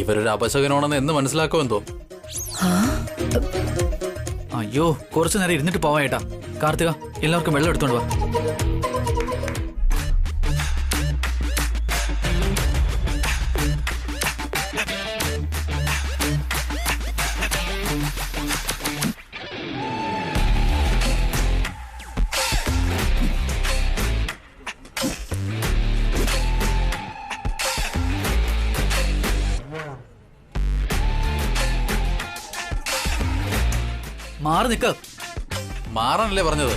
ഇവരൊരു അപശകനാണെന്ന് എന്ന് മനസ്സിലാക്കുമെന്തോ. അയ്യോ, കുറച്ചു നേരം ഇരുന്നിട്ട് പോവാ ഏട്ടാ. കാർത്തിക, എല്ലാവർക്കും വെള്ളം എടുത്തോണ്ട് വാ. മാറി നിക്ക. മാറാനല്ലേ പറഞ്ഞത്?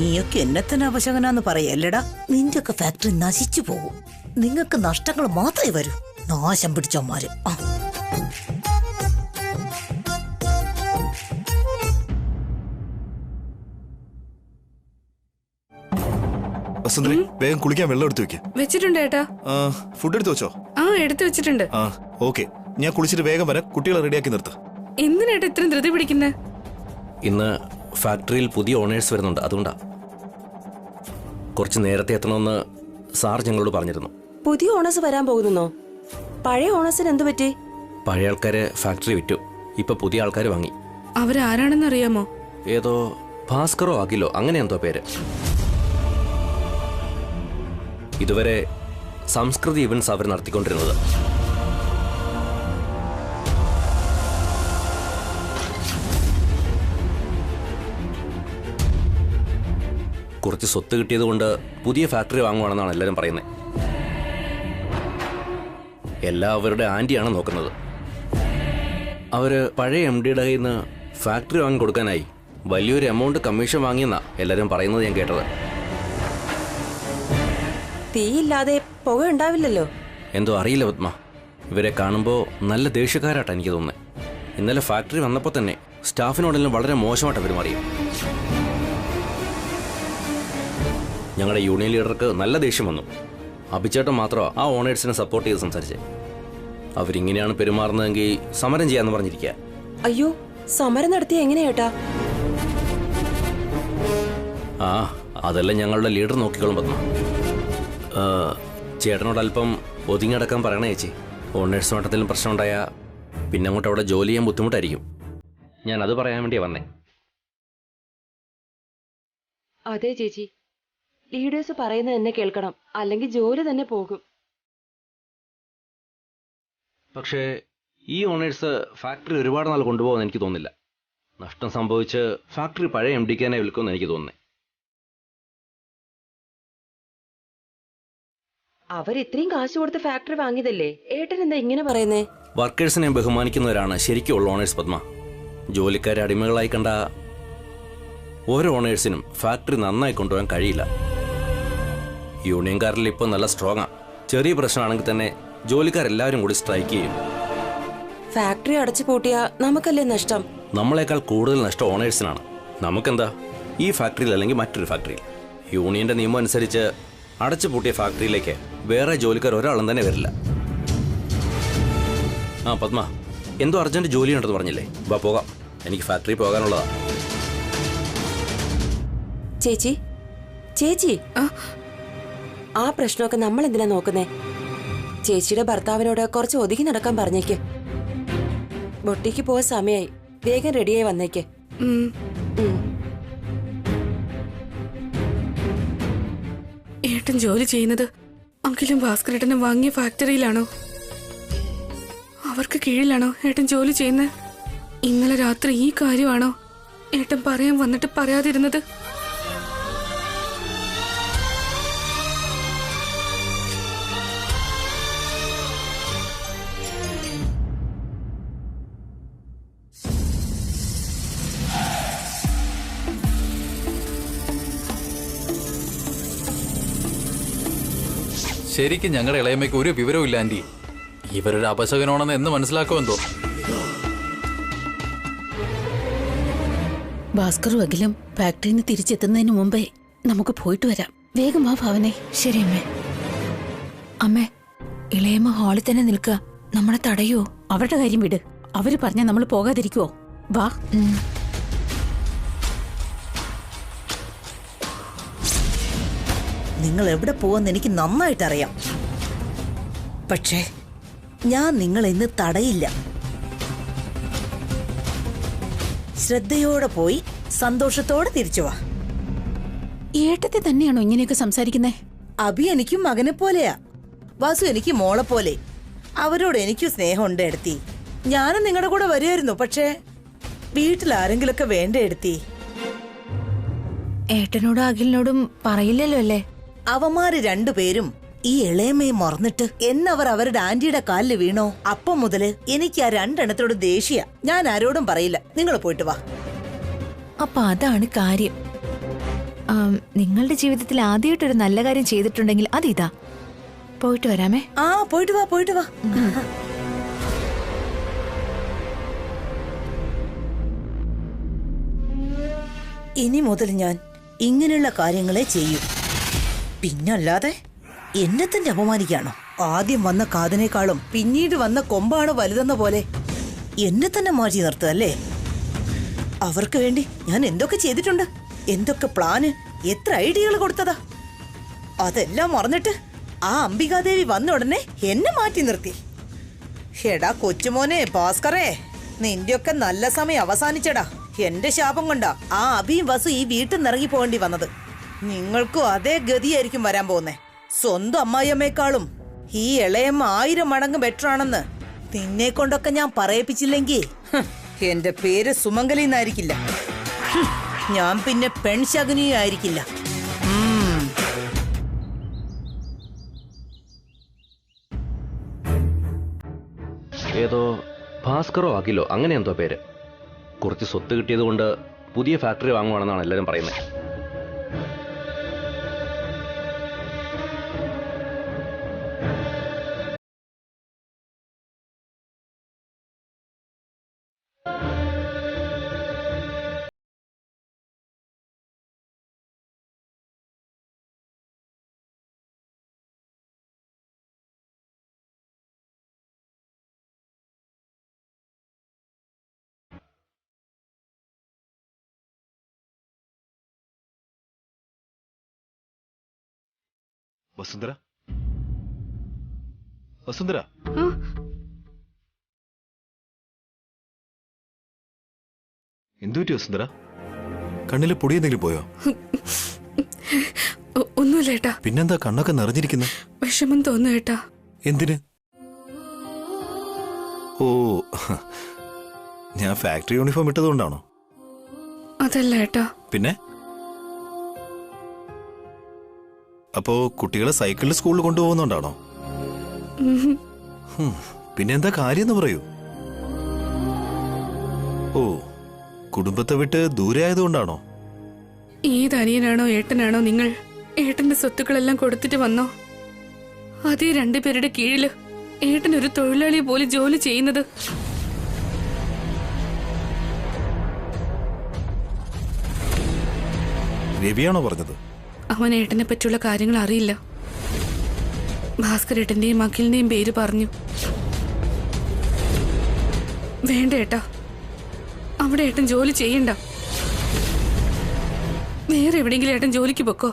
നീയൊക്കെ എന്നെ തന്നെ അപശകനാന്ന് പറയല്ലടാ. നിന്റെയൊക്കെ ഫാക്ടറി നശിച്ചു പോകും. നിങ്ങൾക്ക് നഷ്ടങ്ങൾ മാത്രമേ വരൂ. നാശം പിടിച്ചോമാര്. സുന്ദരി, വേഗം കുളിക്കാൻ വെള്ളം എടുത്തു വെക്ക്. വെച്ചിട്ടുണ്ട് ഏട്ടാ. ഫുഡ് എടുത്തു വെച്ചോ? ആ, എടുത്തു വെച്ചിട്ടുണ്ട്. ഓക്കെ, ഞാൻ കുളിച്ചിട്ട് വേഗം വരാം. കുട്ടികളെ റെഡിയാക്കി നിർത്ത്. എന്തിനേട്ടാ ഇത്രയും ധൃതി പിടിക്കുന്നേ? ഇന്ന് ഫാക്ടറിയിൽ പുതിയ ഓണേഴ്സ് വരുന്നുണ്ട്, അതുകൊണ്ടാ. കുറച്ച് നേരത്തെ എത്തണമെന്ന് സാർ ഞങ്ങളോട് പറഞ്ഞിരുന്നു. പുതിയ ഓണേഴ്സ് വരാൻ പോകുന്നോ? പഴയ ഓണേഴ്സിന് എന്ത് പറ്റി? പഴയ ആൾക്കാര് ഫാക്ടറി വിറ്റു, ഇപ്പൊ പുതിയ ആൾക്കാർ വാങ്ങി. അവരാരാണെന്ന് അറിയാമോ? ഏതോ ഭാസ്കറോ അഖിലോ അങ്ങനെ എന്തോ പേര്. ഇതുവരെ സംസ്കൃതി ഇവന്റ്സ് അവർ നടത്തിക്കൊണ്ടിരുന്നത്. കുറച്ച് സ്വത്ത് കിട്ടിയത് കൊണ്ട് പുതിയ ഫാക്ടറി വാങ്ങുവാണെന്നാണ് എല്ലാവരും പറയുന്നത്. എല്ലാം അവരുടെ ആൻറ്റിയാണ് നോക്കുന്നത്. അവര് പഴയ MD-യുടെ കയ്യിൽ നിന്ന് ഫാക്ടറി വാങ്ങി കൊടുക്കാനായി വലിയൊരു എമൗണ്ട് കമ്മീഷൻ വാങ്ങിയെന്നാ എല്ലാവരും പറയുന്നത് ഞാൻ കേട്ടത്. തീയില്ലാതെ പുക ഉണ്ടാവില്ലല്ലോ. എന്തോ അറിയില്ല പത്മ, ഇവരെ കാണുമ്പോൾ നല്ല ദേഷ്യക്കാരായിട്ടാണ് എനിക്ക് തോന്നുന്നത്. ഇന്നലെ ഫാക്ടറി വന്നപ്പോൾ തന്നെ സ്റ്റാഫിനോടെല്ലാം വളരെ മോശമായിട്ട് പെരുമാറിയും. ഞങ്ങളുടെ യൂണിയൻ ലീഡർക്ക് നല്ല ദേഷ്യം വന്നു. അഭിച്ചേട്ടൻ മാത്രമാണ് ആ ഓണേഴ്സിനെ സപ്പോർട്ട് ചെയ്ത് സംസാരിച്ചത്. അവരിങ്ങനെയാണ് പെരുമാറുന്നതെങ്കിൽ സമരം ചെയ്യാന്ന് പറഞ്ഞിരിക്കുക. അയ്യോ, സമരം നടത്തിയ എങ്ങനെയാട്ടാ? അതെല്ലാം ഞങ്ങളുടെ ലീഡർ നോക്കിക്കോളും പത്മ. ചേട്ടനോട് അല്പം ഒതുങ്ങിടക്കാൻ പറയണേ ചേച്ചി. ഓണേഴ്സ് മട്ടത്തിലും പ്രശ്നം ഉണ്ടായാൽ പിന്നെ അങ്ങോട്ട് അവിടെ ജോലി ചെയ്യാൻ ബുദ്ധിമുട്ടായിരിക്കും. ഞാൻ അത് പറയാൻ വേണ്ടിയാ വന്നേ. അതെ ചേച്ചി, ലീഡേഴ്സ് പറയുന്നത് തന്നെ കേൾക്കണം, അല്ലെങ്കിൽ ജോലി തന്നെ പോകും. പക്ഷേ ഈ ഓണേഴ്സ് ഫാക്ടറി ഒരുപാട് നാൾ കൊണ്ടുപോകുമെന്ന് എനിക്ക് തോന്നുന്നില്ല. നഷ്ടം സംഭവിച്ച് ഫാക്ടറി പഴയ MD-ക്ക് തന്നെ വിൽക്കുമെന്ന് എനിക്ക് തോന്നുന്നത്. അവർ ഇത്രയും കാശ് കൊടുത്ത് ഫാക്ടറി വാങ്ങിയതല്ലേ, ഏട്ടൻ എന്താ ഇങ്ങനെ പറയുന്നേ? വർക്കേഴ്സിനെ ബഹുമാനിക്കുന്നവരാണ് ശരിക്കുള്ള ഓണേഴ്സ് പത്മ. ജോലിക്കാരെ അടിമകളായി കണ്ട ഓരോ ഓണേഴ്സിനും ഫാക്ടറി നന്നായി കൊണ്ടുപോകാൻ കഴിയില്ല. യൂണിയൻകാരിൽ ഇപ്പോൾ നല്ല സ്ട്രോങ്ങാ. ചെറിയ പ്രശ്നമാണെങ്കിൽ തന്നെ ജോലിക്കാരെല്ലാവരും കൂടി സ്ട്രൈക്ക് ചെയ്യും. ഫാക്ടറി അടച്ചു പൂട്ടിയാ നമുക്കല്ലേ നഷ്ടം? നമ്മളെക്കാൾ കൂടുതൽ നഷ്ടം ഓണേഴ്സിനാണ്. നമുക്കെന്താ, ഈ ഫാക്ടറിയിൽ അല്ലെങ്കിൽ മറ്റൊരു ഫാക്ടറിയിൽ. യൂണിയന്റെ നിയമം അനുസരിച്ച് അടച്ചു പൂട്ടിയ ഫാക്ടറിയിലേക്ക് വേറെ ജോലിക്കാർ ഒരാളും തന്നെ വരില്ല. പത്മ, എന്തോ അർജന്റ് ജോലി ഉണ്ടെന്ന് പറഞ്ഞില്ലേ? വാ പോകാം, എനിക്ക് ഫാക്ടറി പോകാനുള്ളതാ. ചേച്ചി ചേച്ചി, ആ പ്രശ്നമൊക്കെ നമ്മൾ എന്തിനാ നോക്കുന്നേ? ചേച്ചിയുടെ ഭർത്താവിനോട് കുറച്ച് ഒതുങ്ങി നടക്കാൻ പറഞ്ഞേക്ക്. ബൊട്ടിക്ക് പോവാൻ സമയമായി, വേഗം റെഡിയായി വന്നേക്ക്. ഏട്ടൻ ജോലി ചെയ്യുന്നത് അഖിലും ഭാസ്കരേട്ടനും വാങ്ങിയ ഫാക്ടറിയിലാണോ? അവർക്ക് കീഴിലാണോ ഏട്ടൻ ജോലി ചെയ്യുന്നത്? ഇന്നലെ രാത്രി ഈ കാര്യമാണോ ഏട്ടൻ പറയാൻ വന്നിട്ട് പറയാതിരുന്നത്? ശരിക്കും ഞങ്ങളുടെ ഇളയമ്മയ്ക്ക് ഒരു വിവരവും ഇല്ല ആന്റി. ഇവരൊരു അപശകനാണെന്ന് എന്ന് മനസ്സിലാക്കുമെന്തോ. ഭാസ്കറും അഖിലും ഫാക്ടറിയിൽ നിന്ന് തിരിച്ചെത്തുന്നതിന് മുമ്പേ നമുക്ക് പോയിട്ട് വരാം. വേഗം വാ ഭാവനെ. ശരി അമ്മേ. അമ്മേ, ഇളയമ്മ ഹാളിൽ തന്നെ നിൽക്കുക. നമ്മളെ തടയോ? അവരുടെ കാര്യം വിട്. അവര് പറഞ്ഞാൽ നമ്മൾ പോകാതിരിക്കുവോ? വാ. നിങ്ങൾ എവിടെ പോവെന്ന് എനിക്ക് നന്നായിട്ട് അറിയാം. പക്ഷേ ഞാൻ നിങ്ങളെ ഇന്ന് തടയില്ല. ശ്രദ്ധയോടെ പോയി സന്തോഷത്തോടെ തിരിച്ചു വാ. ഏട്ടത്തെ തന്നെയാണോ ഇങ്ങനെയൊക്കെ സംസാരിക്കുന്നേ? അഭി എനിക്കും മകനെ പോലെയാ, വാസു എനിക്ക് മോളെ പോലെ. അവരോട് എനിക്കും സ്നേഹമുണ്ട് എടുത്തി. ഞാനും നിങ്ങളുടെ കൂടെ വരുമായിരുന്നു. പക്ഷേ വീട്ടിൽ ആരെങ്കിലൊക്കെ വേണ്ട എടുത്തി. ഏട്ടനോടും അഖിലിനോടും പറയില്ലല്ലോ അല്ലേ? അവന്മാര് രണ്ടുപേരും ഈ ഇളയമയെ മറന്നിട്ട് എന്നവർ അവരുടെ ആന്റിയുടെ കാലില് വീണോ അപ്പം മുതല് എനിക്ക് ആ രണ്ടെണ്ണത്തോട് ദേഷ്യ. ഞാൻ ആരോടും പറയില്ല. നിങ്ങൾ പോയിട്ട് വാ. അപ്പൊ അതാണ് കാര്യം. നിങ്ങളുടെ ജീവിതത്തിൽ ആദ്യമായിട്ടൊരു നല്ല കാര്യം ചെയ്തിട്ടുണ്ടെങ്കിൽ അതിതാ. പോയിട്ട് വരാമേ. ആ പോയിട്ട് വാ, പോയിട്ട് വാ. ഇനി മുതൽ ഞാൻ ഇങ്ങനെയുള്ള കാര്യങ്ങളെ ചെയ്യൂ. പിന്നല്ലാതെ എന്നെ തന്നെ അപമാനിക്കാണോ? ആദ്യം വന്ന കാതിനേക്കാളും പിന്നീട് വന്ന കൊമ്പാണ് വലുതെന്ന പോലെ എന്നെ തന്നെ മാറ്റി നിർത്തുക അല്ലേ? അവർക്ക് വേണ്ടി ഞാൻ എന്തൊക്കെ ചെയ്തിട്ടുണ്ട്, എന്തൊക്കെ പ്ലാന്, എത്ര ഐഡിയകൾ കൊടുത്തതാ. അതെല്ലാം മറന്നിട്ട് ആ അംബികാദേവി വന്ന ഉടനെ എന്നെ മാറ്റി നിർത്തി. എടാ കൊച്ചുമോനെ ഭാസ്കറേ, നിന്റെയൊക്കെ നല്ല സമയം അവസാനിച്ചടാ. എന്റെ ശാപം കൊണ്ടാ ആ അഭിയും വസു ഈ വീട്ടിൽ നിറങ്ങി പോകേണ്ടി വന്നത്. നിങ്ങൾക്കും അതേ ഗതിയായിരിക്കും വരാൻ പോകുന്നേ. സ്വന്തം അമ്മായിയമ്മേക്കാളും ഈ ഇളയമ്മ 1000 മടങ്ങ് ബെറ്റർ ആണെന്ന് നിന്നെ കൊണ്ടൊക്കെ ഞാൻ പറയിപ്പിച്ചില്ലെങ്കിൽ എന്റെ പേര് സുമംഗലി എന്നായിരിക്കില്ല. ഞാൻ പിന്നെ പെൺശകുനിയും ആയിരിക്കില്ല. ഏതോ ഭാസ്കറോ അഖിലോ അങ്ങനെ എന്തോ പേര്. കുറച്ച് സ്വത്ത് കിട്ടിയത് കൊണ്ട് പുതിയ ഫാക്ടറി വാങ്ങുവാണെന്നാണ് എല്ലാവരും പറയുന്നത്. വസുന്ധര, വസുന്ധര, എന്തു പറ്റി വസുന്ധര? കണ്ണിലെ പൊടി എന്തെങ്കിലും പോയോ? ഒന്നുമില്ല ഏട്ടാ. പിന്നെന്താ കണ്ണൊക്കെ നിറഞ്ഞിരിക്കുന്നു? വിഷമം തോന്നുന്നു ഏട്ടാ. എന്തിന്? ഓ, ഞാൻ ഫാക്ടറി യൂണിഫോം ഇട്ടതുകൊണ്ടാണോ? അതല്ല ഏട്ടാ. പിന്നെ അപ്പോ കുട്ടികളെ സൈക്കിളിൽ സ്കൂളിൽ കൊണ്ടുപോകുന്നോണ്ടാണോ? പിന്നെ എന്താ കാര്യം എന്ന് പറയൂ. ഓ, കുടുംബത്തെ വിട്ട് ദൂരെ ആയതുകൊണ്ടാണോ? ഏത് അനിയനാണോ ഏട്ടനാണോ നിങ്ങൾ ഏട്ടന്റെ സ്വത്തുക്കളെല്ലാം കൊടുത്തിട്ട് വന്നോ? അതേ 2 പേരുടെ കീഴില് ഏട്ടൻ ഒരു തൊഴിലാളി പോലെ ജോലി ചെയ്യുന്നത്. രവിയാണോ പറഞ്ഞത്? അവൻ ഏട്ടനെ പറ്റിയുള്ള കാര്യങ്ങൾ അറിയില്ല. ഭാസ്കർ ഏട്ടന്റെയും അഖിലിന്റെയും പേര് പറഞ്ഞു. വേണ്ട ഏട്ടാ, അവിടെ ഏട്ടൻ ജോലി ചെയ്യണ്ട. വേറെ എവിടെയെങ്കിലും ഏട്ടൻ ജോലിക്ക് പൊക്കോ.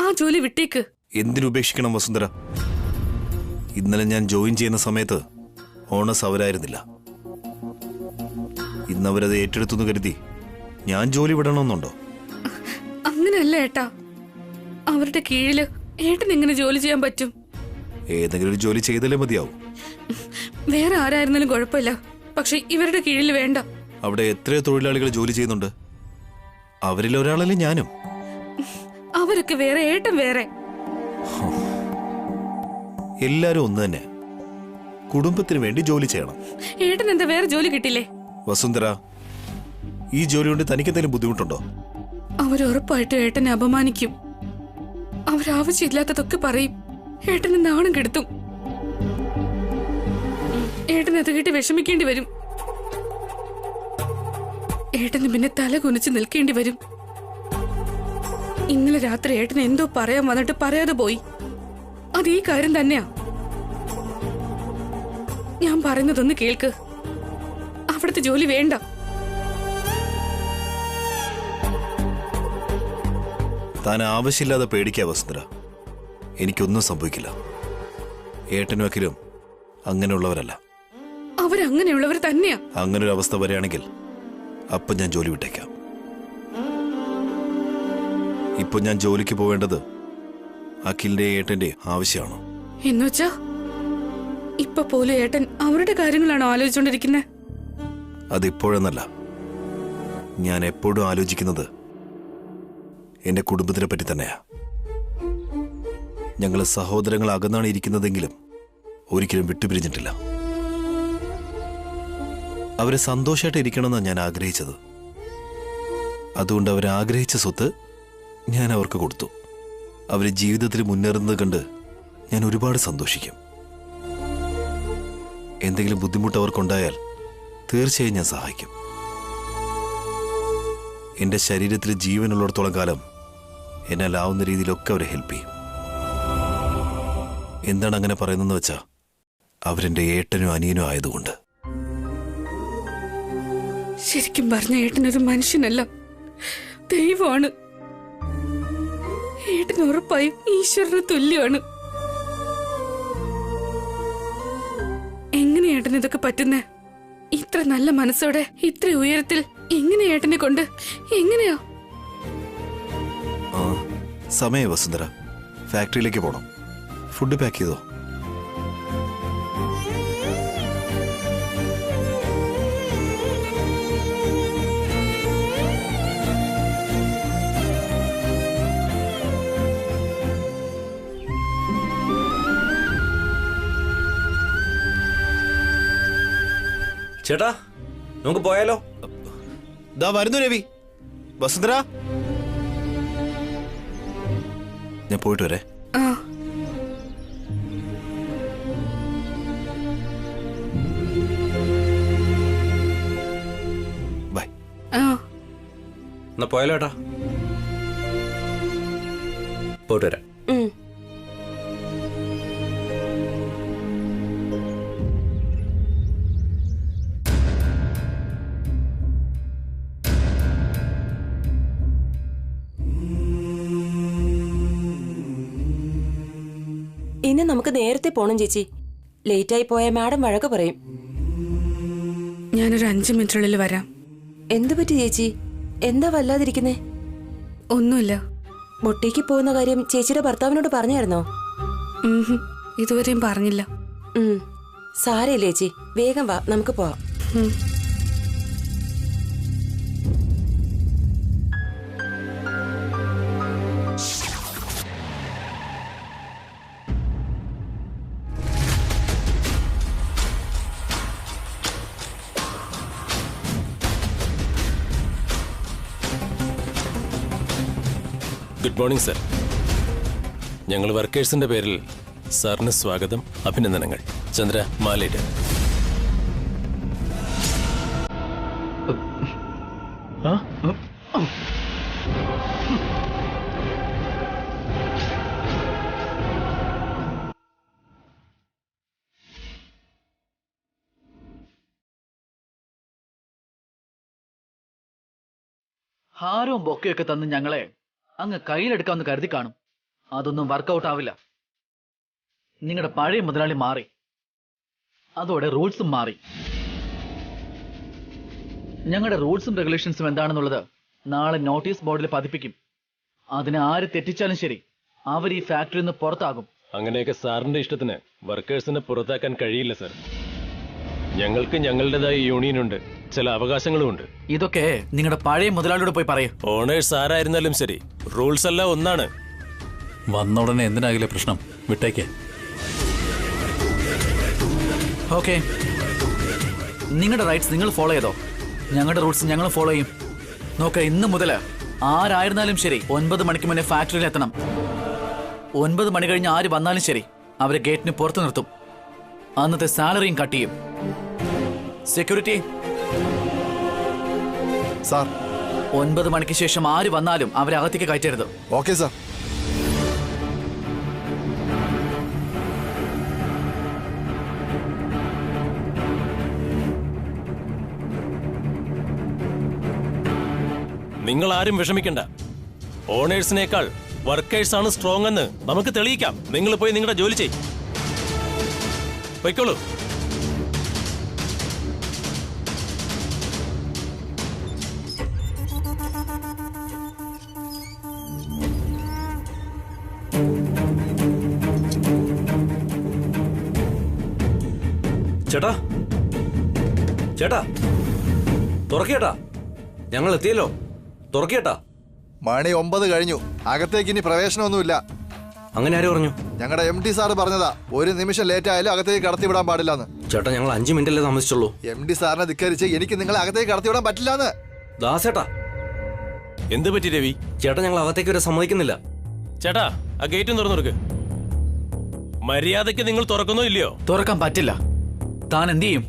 ആ ജോലി വിട്ടേക്ക്. എന്തിനുപേക്ഷിക്കണം വസുന്ധര? ഇന്നലെ ഞാൻ ജോയിൻ ചെയ്യുന്ന സമയത്ത് ഓണസ് അവരായിരുന്നില്ല. ഇന്നവരത് ഏറ്റെടുത്തു കരുതി ഞാൻ ജോലി വിടണമെന്നുണ്ടോ? അങ്ങനെയല്ല ഏട്ടാ. അവരുടെ കീഴില് ഏട്ടൻ എങ്ങനെ ജോലി ചെയ്യാൻ പറ്റും? ഏതെങ്കിലും ഒരു ജോലി ചെയ്തല്ലേ മതിയാവും. വേറെ ആരായിരുന്നാലും കുഴപ്പമില്ല, പക്ഷെ ഇവരുടെ കീഴിൽ വേണ്ട. അവിടെ എത്ര തൊഴിലാളികൾ ജോലി ചെയ്യുന്നുണ്ട്? അവരിൽ ഒരാളല്ലേ ഞാനും. അവരൊക്കെ വേറെ, ഏട്ടൻ വേറെ. എല്ലാരും ഒന്ന് തന്നെ. കുടുംബത്തിന് വേണ്ടി ജോലി ചെയ്യണം. ഏട്ടൻ എന്താ വേറെ ജോലി കിട്ടില്ലേ? വസുന്ധര, ഈ ജോലി കൊണ്ട് തനിക്ക് എന്തെങ്കിലും ബുദ്ധിമുട്ടുണ്ടോ? അവരുറപ്പായിട്ടും ഏട്ടനെ അപമാനിക്കും. അവരാവശ്യമില്ലാത്തതൊക്കെ പറയും. ഏട്ടന് നാണം കെടുത്തും. ഏട്ടൻ അത് കേട്ട് വിഷമിക്കേണ്ടി വരും. ഏട്ടന് പിന്നെ തല കുനിച്ച് നിൽക്കേണ്ടി വരും. ഇന്നലെ രാത്രി ഏട്ടൻ എന്തോ പറയാൻ വന്നിട്ട് പറയാതെ പോയി. അത് ഈ കാര്യം തന്നെയാ. ഞാൻ പറയുന്നതൊന്ന് കേൾക്ക്. അവിടുത്തെ ജോലി വേണ്ട. താൻ ആവശ്യമില്ലാതെ പേടിക്കാ വസുന്ധര. എനിക്കൊന്നും സംഭവിക്കില്ല. ഏട്ടനും അഖിലും അങ്ങനെയുള്ളവരല്ല. അവരങ്ങനെയുള്ളവർ തന്നെയാ. അങ്ങനൊരു അവസ്ഥ വരികയാണെങ്കിൽ അപ്പം ഞാൻ ജോലി വിട്ടേക്കാം. ഇപ്പൊ ഞാൻ ജോലിക്ക് പോവേണ്ടത് അഖിലിന്റെ ഏട്ടന്റെ ആവശ്യമാണോ? എന്നുവെച്ചാ ഇപ്പൊ പോലും ഏട്ടൻ അവരുടെ കാര്യങ്ങളാണോ ആലോചിച്ചോണ്ടിരിക്കുന്നത്? അതിപ്പോഴെന്നല്ല, ഞാൻ എപ്പോഴും ആലോചിക്കുന്നത് എന്റെ കുടുംബത്തിനെ പറ്റി തന്നെയാ. ഞങ്ങൾ സഹോദരങ്ങൾ അകന്നാണ് ഇരിക്കുന്നതെങ്കിലും ഒരിക്കലും വിട്ടുപിരിഞ്ഞിട്ടില്ല. അവരെ സന്തോഷമായിട്ട് ഇരിക്കണമെന്നാണ് ഞാൻ ആഗ്രഹിച്ചത്. അതുകൊണ്ട് അവരാഗ്രഹിച്ച സ്വത്ത് ഞാൻ അവർക്ക് കൊടുത്തു. അവർ ജീവിതത്തിൽ മുന്നേറുന്നത് കണ്ട് ഞാൻ ഒരുപാട് സന്തോഷിക്കും. എന്തെങ്കിലും ബുദ്ധിമുട്ട് അവർക്കുണ്ടായാൽ തീർച്ചയായും ഞാൻ സഹായിക്കും. എന്റെ ശരീരത്തിൽ ജീവനുള്ളിടത്തോളം കാലം എന്നാലാവുന്ന രീതിയിലൊക്കെ അവരെ ഹെൽപ്പ് ചെയ്യും. എന്താണ് അങ്ങനെ പറയുന്നതെന്ന് വെച്ചാ അവരെന്റെ ഏട്ടനും അനിയനും ആയതുകൊണ്ട്. ശരിക്കും പറഞ്ഞ ഏട്ടനൊരു മനുഷ്യനല്ല, ദൈവമാണ്. ഏട്ടൻ ഉറപ്പായും ഈശ്വരന് തുല്യമാണ്. എങ്ങനെ ഏട്ടന് ഇതൊക്കെ പറ്റുന്നേ? ഇത്ര നല്ല മനസ്സോടെ ഇത്ര ഉയരത്തിൽ എങ്ങനെ ഏട്ടനെ കൊണ്ട്? എങ്ങനെയാ? സമയം വസുന്ധര, ഫാക്ടറിയിലേക്ക് പോണം. ഫുഡ് പാക്ക് ചെയ്തോ? ചേട്ടാ, നമുക്ക് പോയാലോ? ദാ വരുന്നു രവി. വസുന്ധര, ഞാൻ പോയിട്ട് വരെ. ബൈ. എന്നാ പോയാലോ ഏട്ടാ? പോയിട്ട് വരാം. ഇന്ന് നമുക്ക് നേരത്തെ പോണം ചേച്ചി. ലേറ്റായി പോയ മാഡം വഴക്ക് പറയും. ഞാനൊരു 5 മിനിറ്റിനുള്ളിൽ വരാം. എന്തു പറ്റി ചേച്ചി? എന്താ വല്ലാതിരിക്കുന്നേ? ഒന്നുമില്ല. ബൊട്ടിക്ക് പോകുന്ന കാര്യം ചേച്ചിയുടെ ഭർത്താവിനോട് പറഞ്ഞായിരുന്നോ? ഇതുവരെയും പറഞ്ഞില്ല. സാരയില്ല ചേച്ചി, വേഗം വാ, നമുക്ക് പോവാം. Good morning sir. ഞങ്ങൾ വർക്കേഴ്സിന്റെ പേരിൽ സാറിന് സ്വാഗതം, അഭിനന്ദനങ്ങൾ. ചന്ദ്ര, മാലയിട്. ഹാരവും ബൊക്കയൊക്കെ തന്ന് ഞങ്ങളെ അങ്ങ് കയ്യിലെടുക്കാമെന്ന് കരുതി കാണും. അതൊന്നും വർക്കൗട്ട് ആവില്ല. നിങ്ങളുടെ പഴയ മുതലാളി മാറി, അതോടെ റൂൾസും മാറി. ഞങ്ങളുടെ റൂൾസും റെഗുലേഷൻസും എന്താണെന്നുള്ളത് നാളെ നോട്ടീസ് ബോർഡിൽ പതിപ്പിക്കും. അതിനെ ആര് തെറ്റിച്ചാലും ശരി, അവർ ഈ ഫാക്ടറിയിൽ നിന്ന് പുറത്താകും. അങ്ങനെയൊക്കെ സാറിന്റെ ഇഷ്ടത്തിന് വർക്കേഴ്സിനെ പുറത്താക്കാൻ കഴിയില്ല സർ. ഞങ്ങൾക്ക് ഞങ്ങളുടേതായ യൂണിയനുണ്ട്, ചില അവകാശങ്ങളുമുണ്ട്. ഇതൊക്കെ നിങ്ങളുടെ പഴയ മുതലാളിയോട് പോയി പറയൂ. ഓണേഴ്സ് ആരായിരുന്നാലും ശരി, റൂൾസ് എല്ലാം ഒന്നാണ്. വന്ന ഉടനെ എന്തിനാകില്ലേ പ്രശ്നം? വിട്ടേക്ക്. ഓക്കെ, നിങ്ങളുടെ റൈറ്റ്സ് നിങ്ങൾ ഫോളോ ചെയ്തോ, ഞങ്ങളുടെ റൂൾസ് ഞങ്ങൾ ഫോളോ ചെയ്യും. നോക്ക, ഇന്ന് മുതൽ ആരായിരുന്നാലും ശരി 9 മണിക്ക് മുന്നേ ഫാക്ടറിയിൽ എത്തണം. 9 മണി കഴിഞ്ഞ് ആര് വന്നാലും ശരി അവരെ ഗേറ്റിന് പുറത്ത് നിർത്തും. അന്നത്തെ സാലറിയും കട്ട് ചെയ്യും. സെക്യൂരിറ്റി സാർ 9 മണിക്ക് ശേഷം ആര് വന്നാലും അവരെ അകത്തേക്ക് കയറ്റരുത്. Okay sir. നിങ്ങൾ ആരും വിഷമിക്കണ്ട. ഓണേഴ്സിനേക്കാൾ വർക്കേഴ്സാണ് സ്ട്രോങ് എന്ന് നമുക്ക് തെളിയിക്കാം. നിങ്ങൾ പോയി നിങ്ങളുടെ ജോലി ചെയ്യും. പൊയ്ക്കോളൂ. ചേട്ടാ, ചേട്ടാ, തുറക്കേട്ടാ, ഞങ്ങൾ എത്തിയല്ലോ. തുറക്കേട്ടാ. മണി 9 കഴിഞ്ഞു. അകത്തേക്ക് ഇനി പ്രവേശനമൊന്നുമില്ല. അങ്ങനെ ആര് പറഞ്ഞു? ഞങ്ങളുടെ MD സാറ് പറഞ്ഞതാ. 1 നിമിഷം ലേറ്റ് ആയാലും അകത്തേക്ക് കടത്തിവിടാൻ പാടില്ലെന്ന്. ചേട്ടാ, ഞങ്ങൾ 5 മിനിറ്റല്ലേ താമസിച്ചുള്ളൂ. MD സാറിനെ ധിക്കരിച്ച് എനിക്ക് നിങ്ങളെ അകത്തേക്ക് കടത്തിവിടാൻ പറ്റില്ലാന്ന്. ദാസേട്ടാ, എന്ത് പറ്റി രവി? ചേട്ടാ, ഞങ്ങൾ അകത്തേക്ക് വരെ സമ്മതിക്കുന്നില്ല. ചേട്ടാ, ആ ഗേറ്റും തുറന്നു കൊടുക്ക്. മര്യാദയ്ക്ക് നിങ്ങൾ തുറക്കുന്നോ ഇല്ലയോ? തുറക്കാൻ പറ്റില്ല. താൻ എന്ത് ചെയ്യും?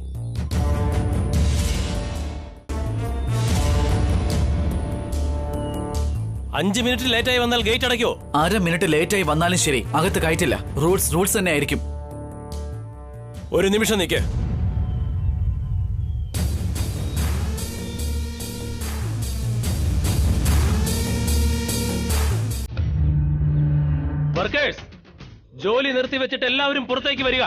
അഞ്ച് മിനിറ്റ് ലേറ്റായി വന്നാൽ ഗേറ്റ് അടയ്ക്കോ? 1/2 മിനിറ്റ് ലേറ്റായി വന്നാലും ശരി, അകത്ത് കയറ്റില്ല. റൂൾസ് തന്നെ ആയിരിക്കും. ഒരു നിമിഷം നിൽക്ക്. വർക്കേഴ്സ്, ജോലി നിർത്തി വെച്ചിട്ട് എല്ലാവരും പുറത്തേക്ക് വരിക.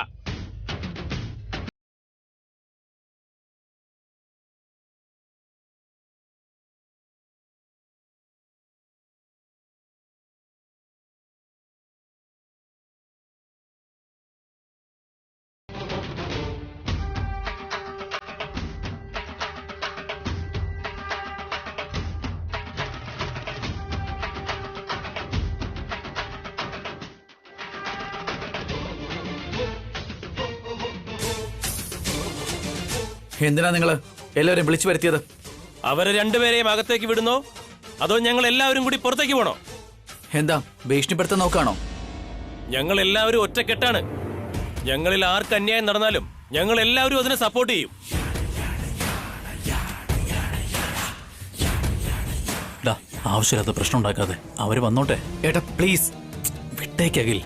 എന്തിനാ നിങ്ങൾ എല്ലാവരും വിളിച്ചു വരുത്തിയത്? അവരെ രണ്ടുപേരെയും അകത്തേക്ക് വിടുന്നോ അതോ ഞങ്ങൾ എല്ലാവരും കൂടി പുറത്തേക്ക് പോണോ? എന്താ ഭീഷണിപ്പെടുത്താൻ നോക്കാണോ? ഞങ്ങൾ എല്ലാവരും ഒറ്റക്കെട്ടാണ്. ഞങ്ങളിൽ ആർക്ക് അന്യായം നടന്നാലും ഞങ്ങൾ എല്ലാവരും അതിനെ സപ്പോർട്ട് ചെയ്യും. ആവശ്യമില്ലാത്ത പ്രശ്നം ഉണ്ടാക്കാതെ അവര് വന്നോട്ടെ. ഏട്ടാ പ്ലീസ് വിട്ടേക്കകിൽ.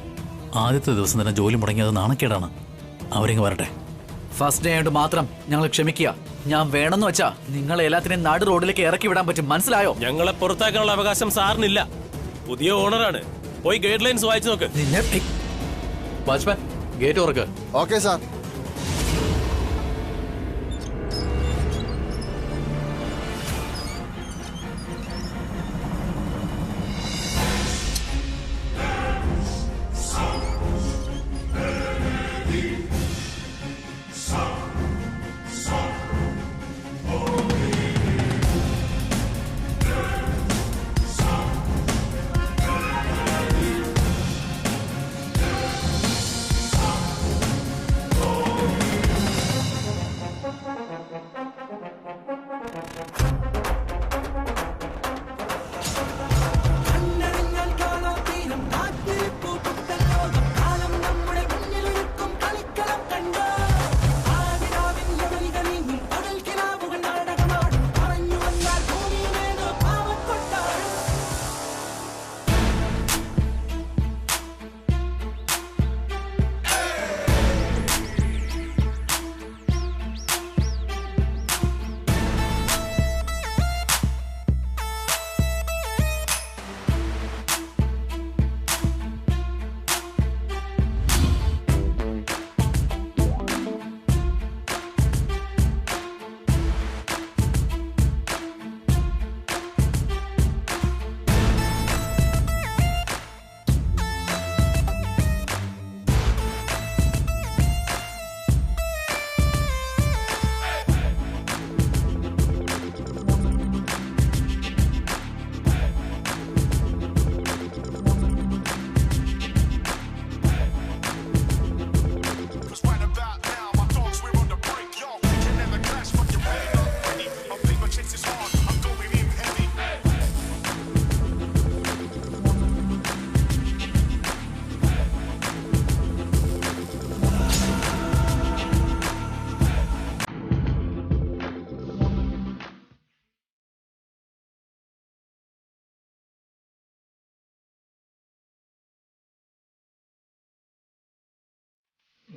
ആദ്യത്തെ ദിവസം തന്നെ ജോലി മുടങ്ങിയത് നാണക്കേടാണ്. അവരിങ്ങ് വരട്ടെ. ഫസ്റ്റ് ഡേ ആയിട്ട് മാത്രം ഞങ്ങൾ ക്ഷമിക്കുക. ഞാൻ വേണമെന്ന് വെച്ചാ നിങ്ങളെ എല്ലാത്തിനെയും നാട് റോഡിലേക്ക് ഇറക്കി വിടാൻ പറ്റും. മനസ്സിലായോ? ഞങ്ങളെ പുറത്താക്കാനുള്ള അവകാശം സാറിനില്ല. പുതിയ ഓണറാണ്. പോയി ഗൈഡ് ലൈൻസ് വായിച്ചു നോക്ക്. വാച്ച്മാൻ, ഗേറ്റ് തുറക്ക്. Okay sir.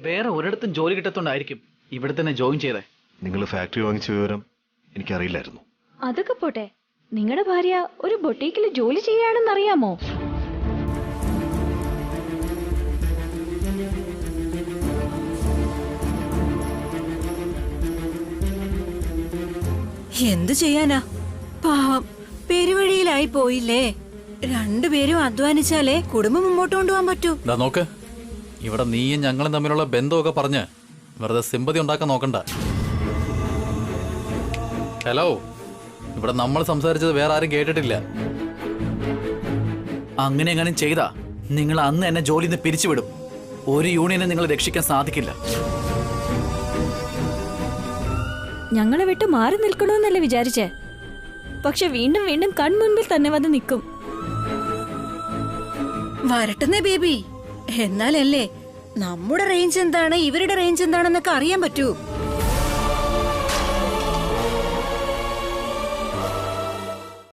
വേറെ ഒരിടത്തും ജോലി കിട്ടത്തോണ്ടായിരിക്കും ഇവിടെ തന്നെ ജോയിൻ ചെയ്തേ. നിങ്ങൾ ഫാക്ടറി വാങ്ങിച്ച വിവരം എനിക്കറിയില്ലായിരുന്നു. അതൊക്കെ പോട്ടെ, നിങ്ങളുടെ ഭാര്യ ഒരു ബൊട്ടീക്കിൽ ജോലി ചെയ്യാണെന്നറിയാമോ? എന്തു ചെയ്യാനാ, പാവം പെരുവഴിയിലായി പോയില്ലേ. രണ്ടുപേരും അധ്വാനിച്ചാലേ കുടുംബം മുമ്പോട്ട് കൊണ്ടുപോകാൻ പറ്റൂ. നോക്ക്, ഇവിടെ നീയും ഞങ്ങളും തമ്മിലുള്ള ബന്ധമൊക്കെ പറഞ്ഞ് വെറുതെ സിമ്പതി ഉണ്ടാക്കാൻ നോക്കണ്ട. ഹലോ, ഇവിടെ നമ്മൾ സംസാരിച്ചത് വേറെ ആരും കേട്ടിട്ടില്ല. അങ്ങനെ എങ്ങനെ ചെയ്താ നിങ്ങൾ അന്ന് എന്നെ ജോലിയിൽ നിന്ന് പിരിച്ചുവിടും. ഒരു യൂണിയനെ നിങ്ങളെ രക്ഷിക്കാൻ സാധിക്കില്ല. ഞങ്ങളെ വിട്ട് മാറി നിൽക്കണമെന്നല്ലേ വിചാരിച്ചേ? പക്ഷെ വീണ്ടും വീണ്ടും കൺമുൻപിൽ തന്നെ വന്ന് നിൽക്കും. വരട്ടുന്നേ ബേബി, എന്നാലല്ലേ നമ്മുടെ റേഞ്ച് എന്താണ് ഇവരുടെ റേഞ്ച് എന്താണെന്നൊക്കെ അറിയാൻ പറ്റൂ.